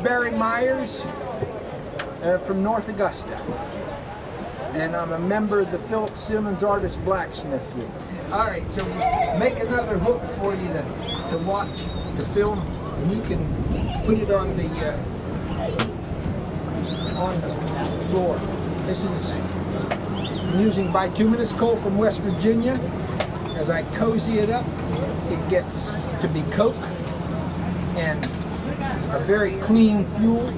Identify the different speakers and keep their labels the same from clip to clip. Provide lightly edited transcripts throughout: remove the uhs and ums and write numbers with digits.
Speaker 1: Barry Myers from North Augusta, and I'm a member of the Philip Simmons Artist Blacksmith Group. All right, so make another hook for you to watch the film, and you can put it on the floor. This is I'm using bituminous coal from West Virginia. As I cozy it up, it gets to be coke and a very clean fuel.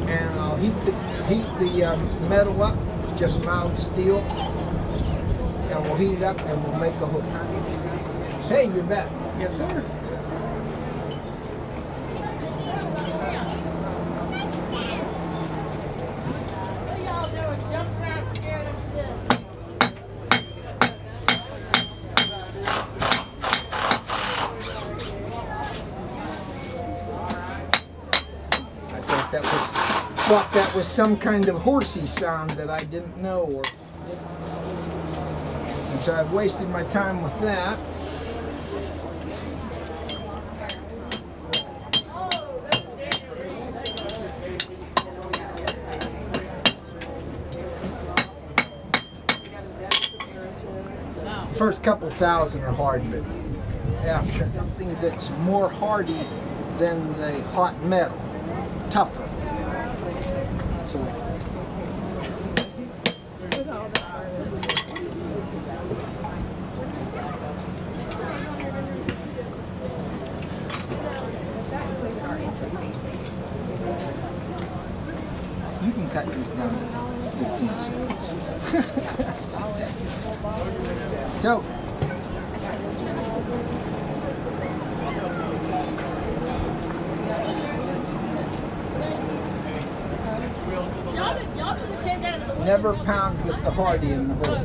Speaker 1: And I'll heat the metal up, just mild steel, and we'll heat it up and we'll make a hook. Hey, you're back.
Speaker 2: Yes, sir.
Speaker 1: Thought that was some kind of horsey sound that I didn't know, and so I've wasted my time with that. First couple thousand are hard, but after something that's more hardy than the hot metal, tougher. You can cut these down to 15 seconds. So, never pound with the hardy in the hole.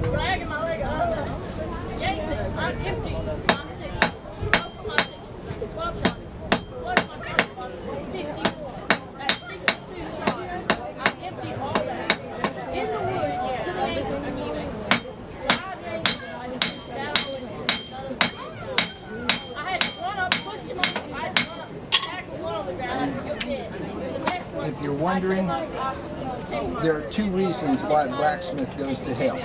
Speaker 1: If you're wondering, there are two reasons why blacksmith goes to hell.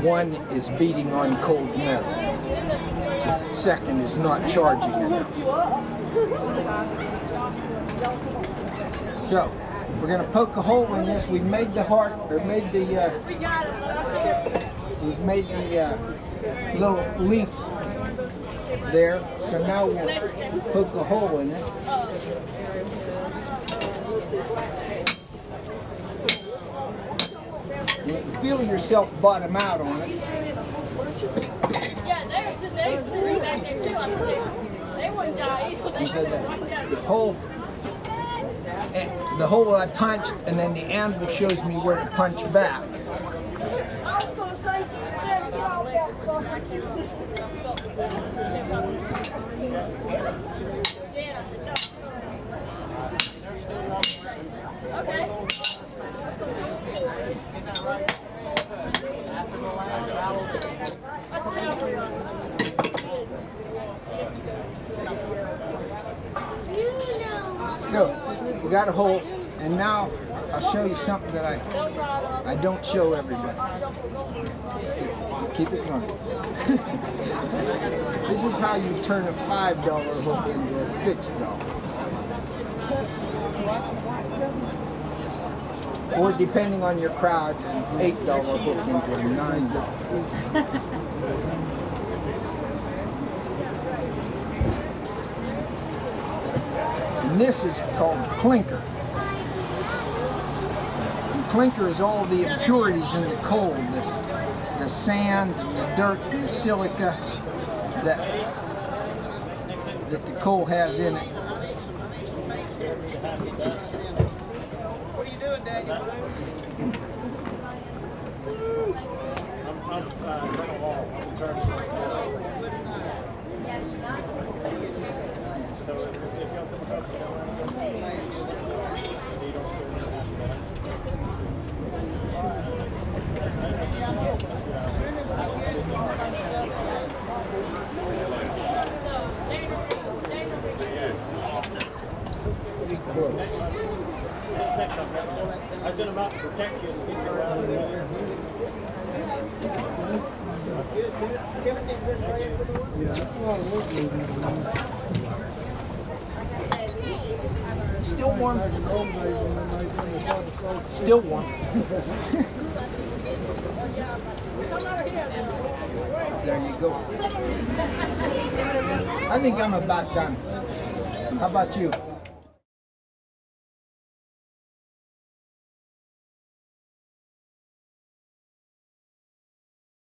Speaker 1: One is beating on cold metal. The second is not charging enough. So, we're going to poke a hole in this. We've made the heart, or made the, we've made the little leaf there. So now we'll poke a hole in it. You can feel yourself bottom out on it.
Speaker 3: Yeah, they're sitting back there too. I think they wouldn't die either.
Speaker 1: The hole I punched, and then the anvil shows me where to punch back.
Speaker 3: Okay.
Speaker 1: So, we got a hole, and now I'll show you something that I don't show everybody. Keep it running. This is how you turn a $5 hook into a $6. Or depending on your crowd, an $8 hook into a $9. And this is called clinker. And clinker is all the impurities in the coal, the sand, and the dirt, and the silica that the coal has in it.
Speaker 2: What are you doing, Daniel?
Speaker 1: close.
Speaker 4: I said about protection. It's around there.
Speaker 2: Timothy's been praying for the one?
Speaker 1: Still warm. Still warm. There you go. I think I'm about done. How about you?